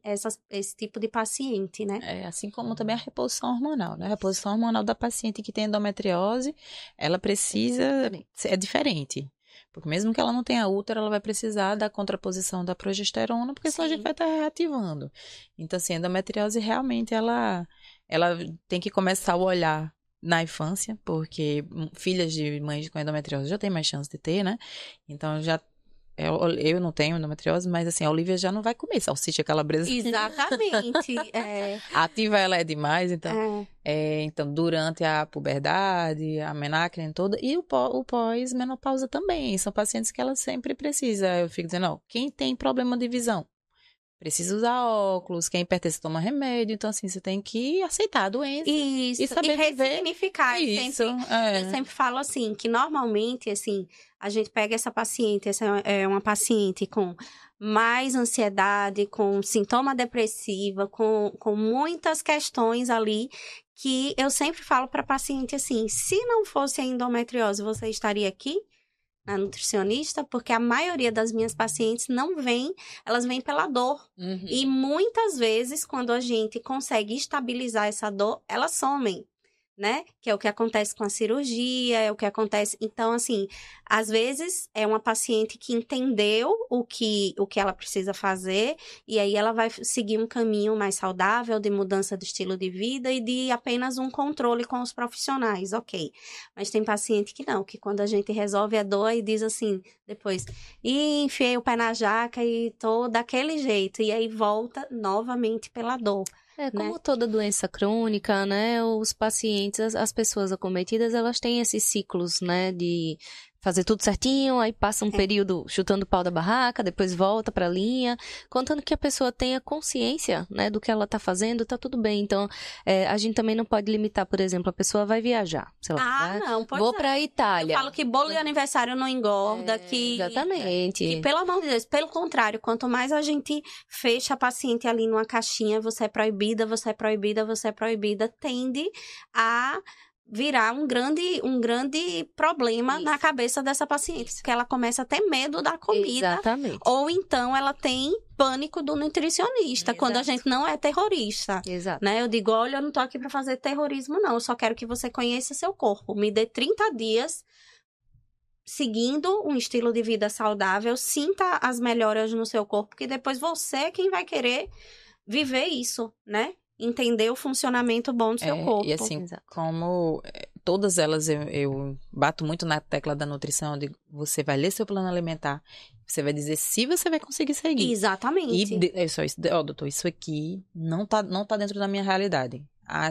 esse tipo de paciente, né? Assim como também a reposição hormonal, né? A reposição hormonal da paciente que tem endometriose, ela precisa... É diferente. Porque mesmo que ela não tenha útero, ela vai precisar da contraposição da progesterona, porque senão a gente vai estar reativando. Então, assim, a endometriose realmente, ela tem que começar a olhar na infância, porque filhas de mães com endometriose já tem mais chance de ter, né? Então, eu não tenho endometriose, mas assim, a Olivia já não vai comer salsicha calabresa. Exatamente. Ativa ela é demais, então. Então, durante a puberdade, a menacre toda, e o pós-menopausa também. São pacientes que ela sempre precisa. Eu fico dizendo, quem tem problema de visão precisa usar óculos, quem hipertenso toma remédio. Então, assim, você tem que aceitar a doença. Isso, e saber ressignificar. Isso. Eu sempre falo assim, que normalmente, assim, a gente pega essa paciente, essa é uma paciente com mais ansiedade, com sintoma depressiva, com muitas questões ali, que eu sempre falo para paciente assim, se não fosse a endometriose, você estaria aqui? Na nutricionista, porque a maioria das minhas pacientes não vem, elas vêm pela dor. Uhum. E muitas vezes, quando a gente consegue estabilizar essa dor, elas somem, né? Que é o que acontece com a cirurgia, é o que acontece... Então, assim, às vezes é uma paciente que entendeu o que ela precisa fazer e aí ela vai seguir um caminho mais saudável de mudança de estilo de vida e de apenas um controle com os profissionais, ok. Mas tem paciente que não, que quando a gente resolve a dor e diz assim, depois, enfiei o pé na jaca e tô daquele jeito, e aí volta novamente pela dor. Como toda doença crônica, né, os pacientes, as pessoas acometidas, elas têm esses ciclos, né, de fazer tudo certinho, aí passa um período chutando o pau da barraca, depois volta pra linha, contando que a pessoa tenha consciência, né, do que ela tá fazendo, tá tudo bem. Então, a gente também não pode limitar, por exemplo, a pessoa vai viajar, sei lá, né? Não, pode vou pra Itália. Eu falo que bolo de aniversário não engorda, Exatamente. Que, pelo amor de Deus, pelo contrário, quanto mais a gente fecha a paciente ali numa caixinha, você é proibida, você é proibida, você é proibida, tende a virar um grande problema na cabeça dessa paciente, porque ela começa a ter medo da comida. Exatamente. Ou então ela tem pânico do nutricionista, quando a gente não é terrorista. Exato. Né? Eu digo, olha, eu não tô aqui para fazer terrorismo, não. Eu só quero que você conheça seu corpo. Me dê 30 dias seguindo um estilo de vida saudável, sinta as melhoras no seu corpo, que depois você é quem vai querer viver isso, né? Entender o funcionamento bom do seu corpo. E assim, como todas elas, eu bato muito na tecla da nutrição, de você vai ler seu plano alimentar, você vai dizer se você vai conseguir seguir. Exatamente. E é só isso, doutor, isso aqui não tá dentro da minha realidade.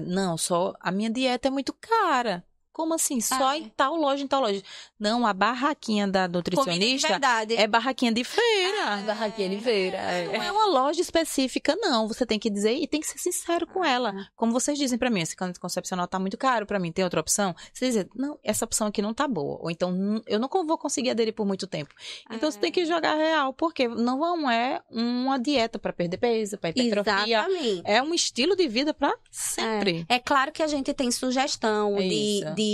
Não, só a minha dieta é muito cara. Como assim? Só em tal loja, em tal loja. Não, a barraquinha da nutricionista é barraquinha de feira. Barraquinha de feira. Não é uma loja específica, não. Você tem que dizer e tem que ser sincero com ela. Como vocês dizem pra mim, esse anticoncepcional tá muito caro pra mim, tem outra opção? Você diz, não, essa opção aqui não tá boa. Ou então, eu não vou conseguir aderir por muito tempo. Então, você tem que jogar real, porque não é uma dieta pra perder peso, pra hipertrofia. Exatamente. É um estilo de vida pra sempre. É claro que a gente tem sugestão de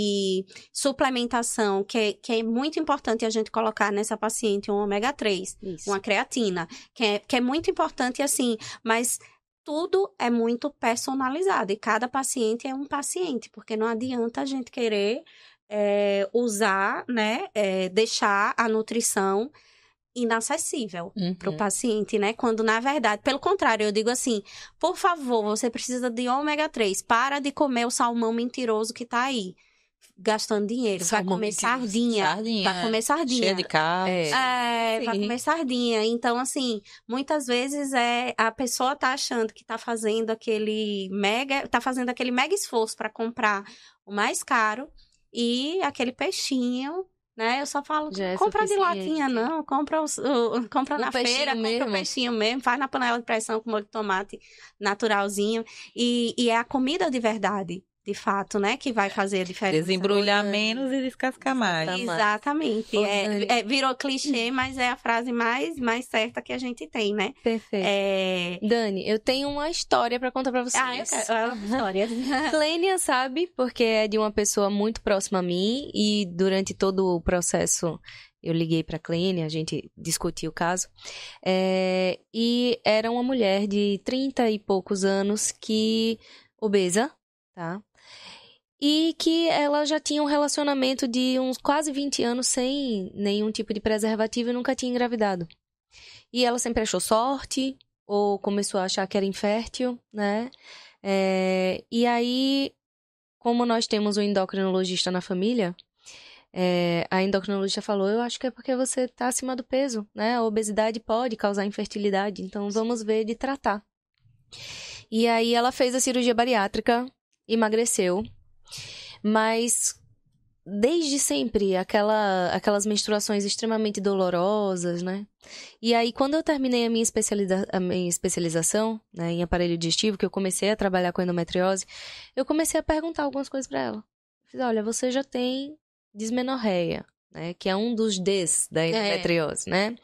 suplementação, que é muito importante a gente colocar nessa paciente um ômega 3, uma creatina, que é muito importante, assim, mas tudo é muito personalizado e cada paciente é um paciente, porque não adianta a gente querer usar, né, deixar a nutrição inacessível para o paciente, né? Quando, na verdade, pelo contrário, eu digo assim, por favor, você precisa de ômega 3, para de comer o salmão mentiroso que tá aí, gastando dinheiro. Vai comer sardinha. Vai comer sardinha. Cheia de carne. Vai comer sardinha. Então, assim, muitas vezes a pessoa tá achando que tá fazendo aquele mega esforço para comprar o mais caro e aquele peixinho, né? Eu só falo, compra de latinha, não. Compra na feira, compra o peixinho mesmo. Faz na panela de pressão com molho de tomate naturalzinho. E é a comida de verdade, de fato, né? Que vai fazer a diferença. Desembrulhar menos e descascar mais. Exatamente. Virou clichê, mas é a frase mais certa que a gente tem, né? Perfeito. Dani, eu tenho uma história pra contar pra vocês. Eu quero uma história. Clênia sabe, porque é de uma pessoa muito próxima a mim e durante todo o processo eu liguei pra Clênia, a gente discutiu o caso. E era uma mulher de 30 e poucos anos obesa, tá? E que ela já tinha um relacionamento de uns quase 20 anos sem nenhum tipo de preservativo e nunca tinha engravidado. E ela sempre achou sorte, ou começou a achar que era infértil, né? E aí, como nós temos um endocrinologista na família, a endocrinologista falou, eu acho que é porque você tá acima do peso, né? A obesidade pode causar infertilidade, então vamos ver de tratar. E aí ela fez a cirurgia bariátrica, emagreceu, mas desde sempre aquelas menstruações extremamente dolorosas, né? E aí quando eu terminei a minha especialização, né, em aparelho digestivo, que eu comecei a trabalhar com endometriose, eu comecei a perguntar algumas coisas para ela. Eu fiz, olha, você já tem dismenorreia, né, que é um dos Ds da endometriose, né?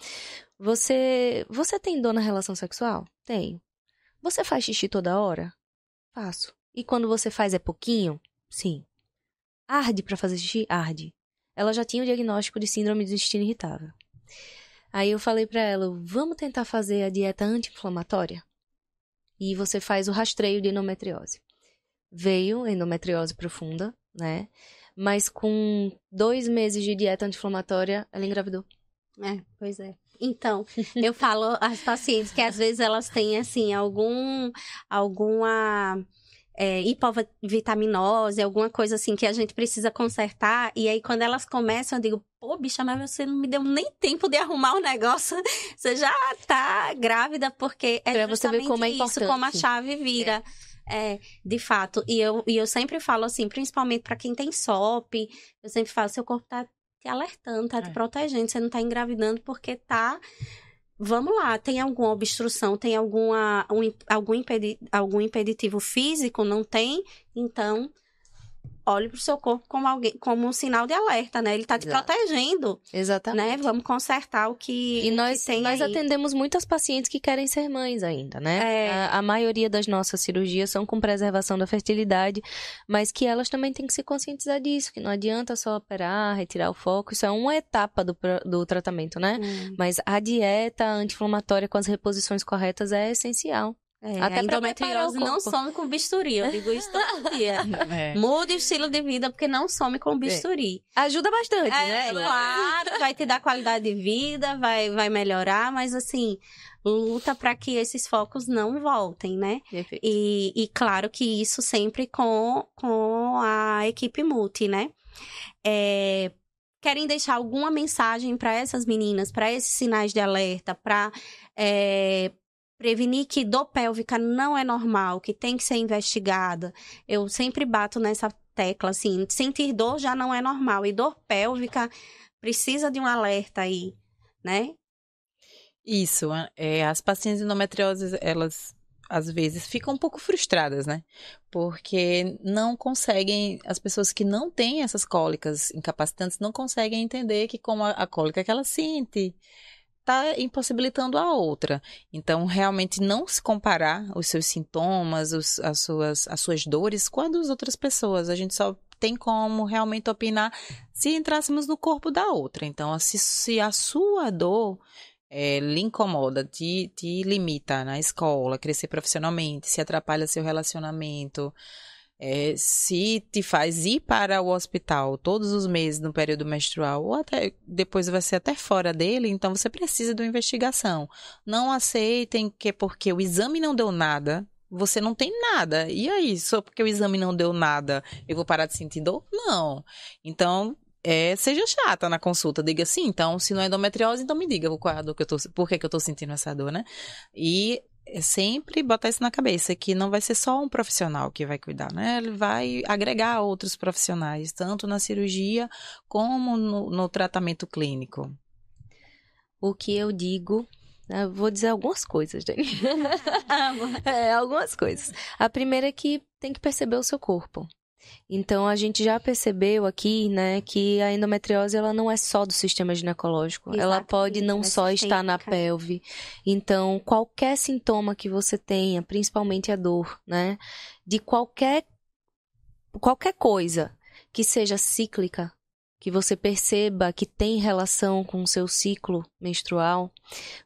Você tem dor na relação sexual? Tenho. Você faz xixi toda hora? Faço. E quando você faz é pouquinho? Sim. Arde pra fazer xixi? Arde. Ela já tinha o diagnóstico de síndrome do intestino irritável. Aí eu falei pra ela, vamos tentar fazer a dieta anti-inflamatória? E você faz o rastreio de endometriose. Veio endometriose profunda, né? Mas com 2 meses de dieta anti-inflamatória, ela engravidou. Pois é. Então, eu falo às pacientes que às vezes elas têm, assim, alguma hipovitaminose, alguma coisa assim que a gente precisa consertar. E aí, quando elas começam, eu digo, pô, bicha, mas você não me deu nem tempo de arrumar o negócio. Você já tá grávida, porque pra você ver como é isso, como a chave vira. De fato. E eu sempre falo assim, principalmente pra quem tem SOP, eu sempre falo, seu corpo tá te alertando, tá te protegendo, você não tá engravidando porque tá... Vamos lá, tem alguma obstrução, tem algum impeditivo físico? Não tem? Então, olhe pro seu corpo como um sinal de alerta, né? Ele tá te protegendo. Exatamente. Né? Vamos consertar o que nós atendemos muitas pacientes que querem ser mães ainda, né? A maioria das nossas cirurgias são com preservação da fertilidade, mas que elas também têm que se conscientizar disso, que não adianta só operar, retirar o foco, isso é uma etapa do tratamento, né? Mas a dieta anti-inflamatória com as reposições corretas é essencial. Até a endometriose não some com bisturi, eu digo isso todo dia. Mude o estilo de vida, porque não some com bisturi. Ajuda bastante, né? Claro, vai te dar qualidade de vida, vai melhorar, mas assim, luta para que esses focos não voltem, né? Perfeito. E claro que isso sempre com a equipe multi, né? Querem deixar alguma mensagem para essas meninas, para esses sinais de alerta, para... prevenir que dor pélvica não é normal, que tem que ser investigada. Eu sempre bato nessa tecla, assim, sentir dor já não é normal. E dor pélvica precisa de um alerta aí, né? Isso, as pacientes endometriosas, elas às vezes ficam um pouco frustradas, né? Porque não conseguem, as pessoas que não têm essas cólicas incapacitantes não conseguem entender que como a cólica que ela sente está impossibilitando a outra. Então, realmente não se comparar os seus sintomas, as suas dores com a das outras pessoas. A gente só tem como realmente opinar se entrássemos no corpo da outra. Então, se a sua dor lhe incomoda, te limita na escola, crescer profissionalmente, se atrapalha seu relacionamento, se te faz ir para o hospital todos os meses no período menstrual, ou até depois vai ser até fora dele, então você precisa de uma investigação. Não aceitem que porque o exame não deu nada, você não tem nada. E aí, só porque o exame não deu nada, eu vou parar de sentir dor? Não. Então, seja chata na consulta, diga assim, então, se não é endometriose, então me diga qual é a dor por que eu tô sentindo essa dor, né? E sempre botar isso na cabeça, que não vai ser só um profissional que vai cuidar, né? Ele vai agregar outros profissionais, tanto na cirurgia como no tratamento clínico. O que eu digo, eu vou dizer algumas coisas, Dani. Algumas coisas. A primeira é que tem que perceber o seu corpo. Então, a gente já percebeu aqui, né, que a endometriose, ela não é só do sistema ginecológico. Exatamente. Ela pode não só estar na pelve. Então, qualquer sintoma que você tenha, principalmente a dor, né, de qualquer coisa que seja cíclica, que você perceba que tem relação com o seu ciclo menstrual,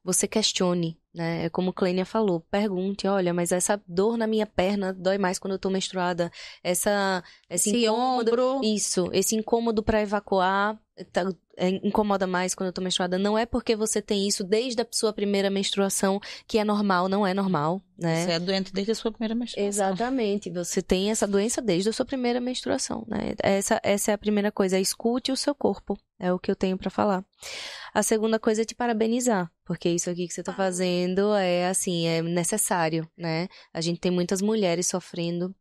você questione, né? É como a Clênia falou, pergunte, olha, mas essa dor na minha perna dói mais quando eu tô menstruada, esse incômodo, esse incômodo para evacuar incomoda mais quando eu tô menstruada. Não é porque você tem isso desde a sua primeira menstruação que é normal, não é normal, né? Você é doente desde a sua primeira menstruação. Exatamente, você tem essa doença desde a sua primeira menstruação, né? Essa é a primeira coisa, escute o seu corpo, é o que eu tenho pra falar. A segunda coisa é te parabenizar, porque isso aqui que você tá fazendo é necessário, né? A gente tem muitas mulheres sofrendo.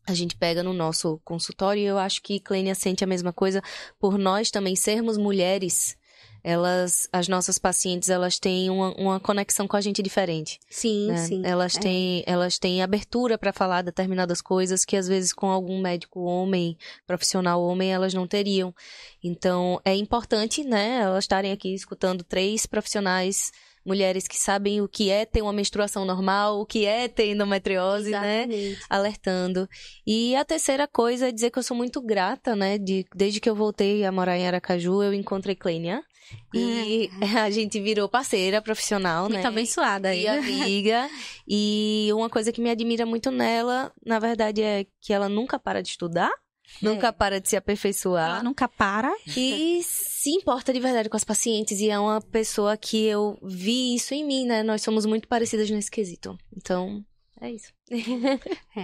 A gente pega no nosso consultório e eu acho que Clênia sente a mesma coisa por nós também sermos mulheres. As nossas pacientes, elas têm uma conexão com a gente diferente. Sim, né? sim. Elas têm abertura para falar determinadas coisas que às vezes com algum médico homem, profissional homem, elas não teriam. Então, é importante, né, elas estarem aqui escutando 3 profissionais mulheres que sabem o que é ter uma menstruação normal, o que é ter endometriose, Exatamente. né? Alertando. E a terceira coisa é dizer que eu sou muito grata, né? Desde que eu voltei a morar em Aracaju, eu encontrei Clênia. E a gente virou parceira profissional, muito né? abençoada aí. E amiga. E uma coisa que me admira muito nela, na verdade, é que ela nunca para de estudar. Nunca para de se aperfeiçoar. Ela nunca para. E se importa de verdade com as pacientes. E é uma pessoa que eu vi isso em mim, né? Nós somos muito parecidas nesse quesito. Então, é isso.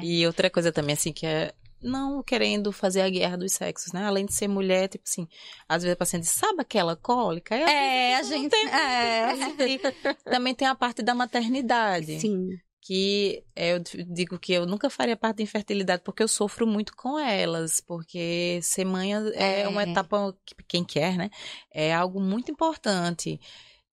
E outra coisa também, assim, que é não querendo fazer a guerra dos sexos, né? Além de ser mulher, tipo assim, às vezes a paciente diz, sabe aquela cólica? A gente... Também tem a parte da maternidade. Sim. Que eu digo que eu nunca faria parte da infertilidade porque eu sofro muito com elas, porque ser mãe é uma etapa que quem quer, né? É algo muito importante.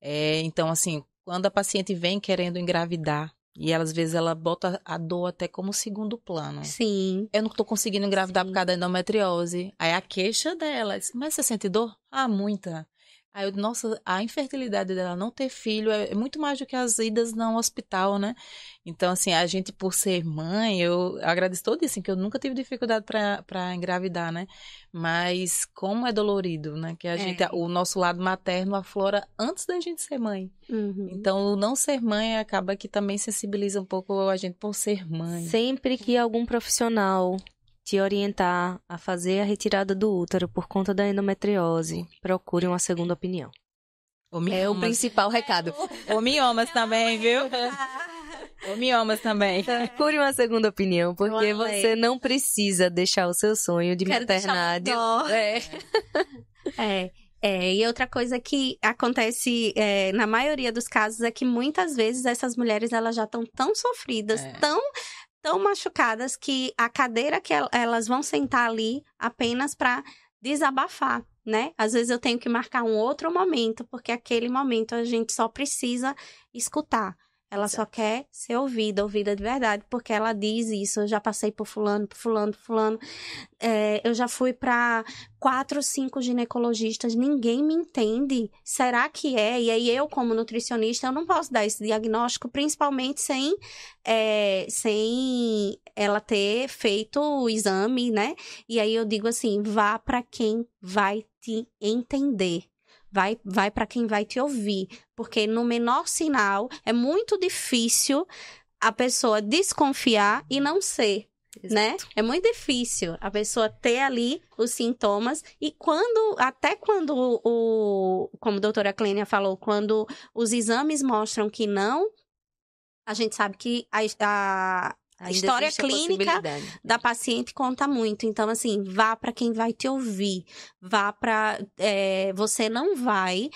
Então, assim, quando a paciente vem querendo engravidar, e às vezes ela bota a dor até como segundo plano. Sim. Eu não tô conseguindo engravidar por causa da endometriose. Aí a queixa dela, mas você sente dor? Ah, muita. Aí nossa, a infertilidade dela não ter filho é muito mais do que as idas no hospital, né? Então, assim, a gente, por ser mãe, eu agradeço todo isso, assim, que eu nunca tive dificuldade para engravidar, né? Mas como é dolorido, né? Que a gente, o nosso lado materno aflora antes da gente ser mãe. Uhum. Então, o não ser mãe acaba que também sensibiliza um pouco a gente por ser mãe. Sempre que algum profissional te orientar a fazer a retirada do útero por conta da endometriose, procure uma segunda opinião. É o principal recado. O miomas também, viu? O miomas também. Procure uma segunda opinião, porque você não precisa deixar o seu sonho de maternidade. E outra coisa que acontece na maioria dos casos é que muitas vezes essas mulheres elas já estão tão sofridas, tão tão machucadas que a cadeira que elas vão sentar ali apenas para desabafar, né? Às vezes eu tenho que marcar um outro momento, porque aquele momento a gente só precisa escutar. Ela só quer ser ouvida de verdade, porque ela diz isso. Eu já passei por fulano. Eu já fui para 4, 5 ginecologistas, ninguém me entende. Será que é? E aí eu, como nutricionista, eu não posso dar esse diagnóstico, principalmente sem ela ter feito o exame, né? E aí eu digo assim, vá para quem vai te entender. Vai para quem vai te ouvir, porque no menor sinal é muito difícil a pessoa desconfiar e não ser, né? É muito difícil a pessoa ter ali os sintomas e como a doutora Clênia falou, quando os exames mostram que não, a gente sabe que a história clínica da paciente conta muito. Então, assim, vá para quem vai te ouvir. Vá para... você não vai...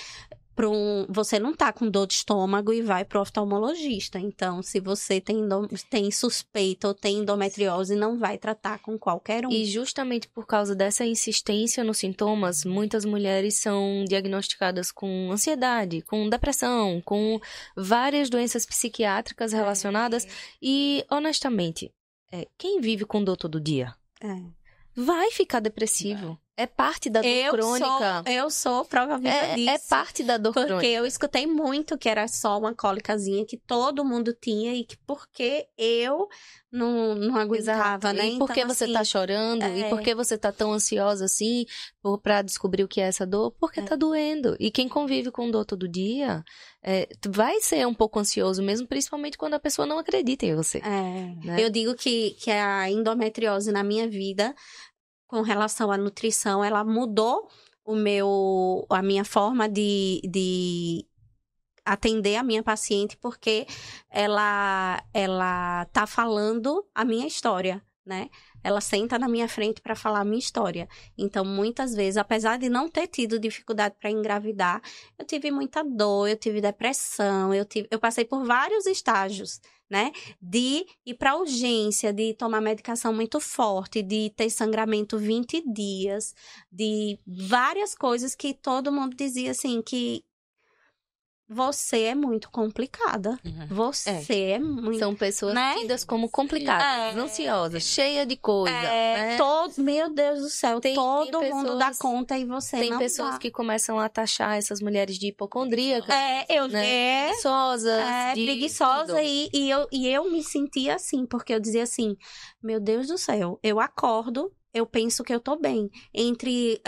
Você não tá com dor de estômago e vai pro oftalmologista. Então, se você tem suspeita ou tem endometriose, não vai tratar com qualquer um. E justamente por causa dessa insistência nos sintomas, muitas mulheres são diagnosticadas com ansiedade, com depressão, com várias doenças psiquiátricas relacionadas. E, honestamente, quem vive com dor todo dia vai ficar depressivo. É parte da dor crônica. Eu sou prova viva disso. É parte da dor crônica. Porque eu escutei muito que era só uma cólicazinha que todo mundo tinha e que porque eu não aguentava, né? E por que você tá chorando? E por que você tá tão ansiosa assim pra descobrir o que é essa dor? Porque tá doendo. E quem convive com dor todo dia vai ser um pouco ansioso mesmo, principalmente quando a pessoa não acredita em você. Né? Eu digo que a endometriose na minha vida, com relação à nutrição, ela mudou a minha forma de atender a minha paciente, porque ela tá falando a minha história, né? Ela senta na minha frente para falar a minha história. Então, muitas vezes, apesar de não ter tido dificuldade para engravidar, eu tive muita dor, eu tive depressão, eu passei por vários estágios, né? De ir para urgência, de tomar medicação muito forte, de ter sangramento 20 dias, de várias coisas que todo mundo dizia assim, que você é muito complicada. Você é muito... São pessoas tidas como complicadas, ansiosas, cheias de coisa. Né? Meu Deus do céu, todo mundo dá conta e você não dá. Tem pessoas que começam a taxar essas mulheres de hipocondríacas. Preguiçosa. E eu me sentia assim, porque eu dizia assim, meu Deus do céu, eu acordo, eu penso que eu tô bem. Entre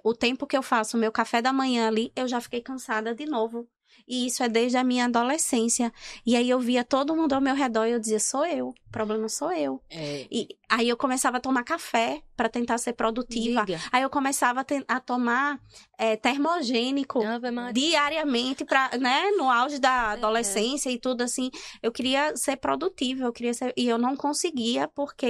o tempo que eu faço o meu café da manhã ali, eu já fiquei cansada de novo. E isso é desde a minha adolescência. E aí eu via todo mundo ao meu redor e eu dizia, sou eu, o problema sou eu. E aí eu começava a tomar café para tentar ser produtiva. Aí eu começava a tomar termogênico diariamente, né, no auge da adolescência e tudo assim. Eu queria ser produtiva, e eu não conseguia porque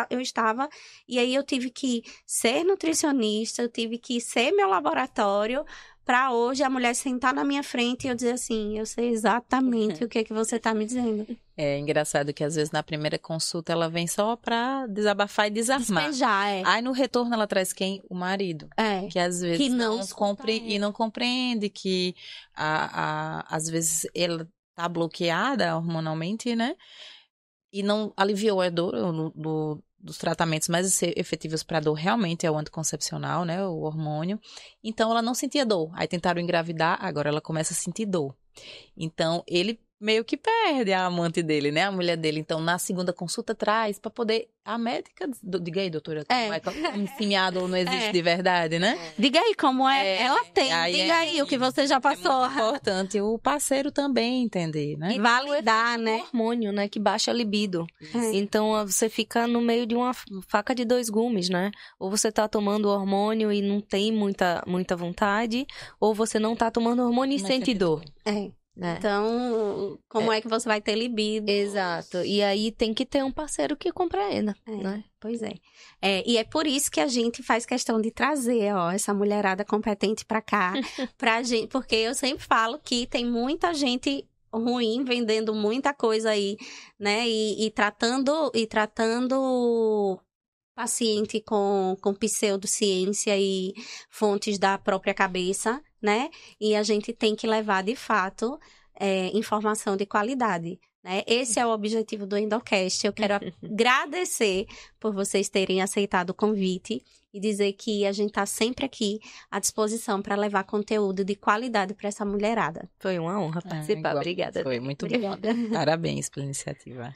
eu estava... E aí eu tive que ser nutricionista, eu tive que ser meu laboratório, para hoje a mulher sentar na minha frente e eu dizer assim, eu sei exatamente o que você tá me dizendo. É engraçado que às vezes na primeira consulta ela vem só pra desabafar e desarmar. Despejar, Aí no retorno ela traz quem? O marido. Que às vezes que não compreende que às vezes ela tá bloqueada hormonalmente, né? E não aliviou a dor dos tratamentos mais efetivos para dor realmente é o anticoncepcional, né, o hormônio. Então, ela não sentia dor. Aí tentaram engravidar, agora ela começa a sentir dor. Então, ele meio que perde a amante dele, né, a mulher dele. Então, na segunda consulta, traz para poder... A médica... Diga aí, doutora, como é que semeado não existe de verdade, né? Diga aí como ela tem. Diga aí o que você já passou. É muito importante o parceiro também entender, né? E validar, né? Hormônio, né? Que baixa a libido. Então, você fica no meio de uma faca de dois gumes, né? Ou você tá tomando hormônio e não tem muita vontade, ou você não tá tomando hormônio e sente dor. Então, como é que você vai ter libido? Exato. E aí tem que ter um parceiro que compreenda, né? Pois é. E é por isso que a gente faz questão de trazer, essa mulherada competente pra cá, pra gente, porque eu sempre falo que tem muita gente ruim, vendendo muita coisa aí, né? E tratando paciente com pseudociência e fontes da própria cabeça, né? E a gente tem que levar, de fato, informação de qualidade, né? Esse é o objetivo do Endocast. Eu quero agradecer por vocês terem aceitado o convite e dizer que a gente está sempre aqui à disposição para levar conteúdo de qualidade para essa mulherada. Foi uma honra participar. Obrigada. Foi muito bom. Parabéns pela iniciativa.